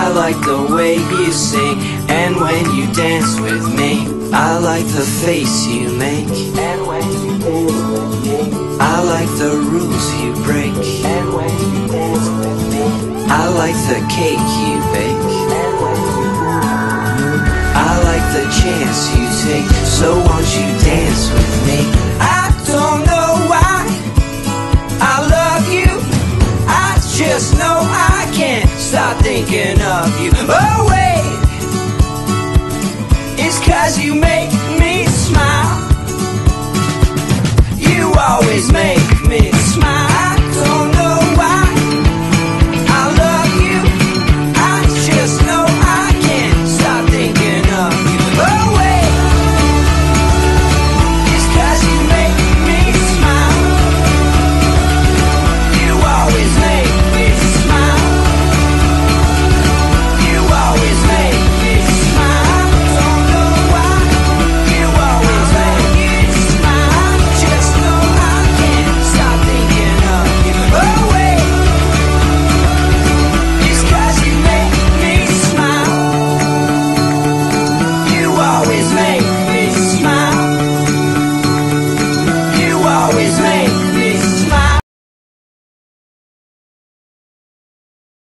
I like the way you sing, and when you dance with me, I like the face you make, and when you dance with me, I like the rules you break, and when you dance with me, I like the cake you bake, and when you dance with me, I like the chance you take. So won't you dance with me? I don't know why I love you, I just know I can't stop thinking of you. Oh wait, it's 'cause you make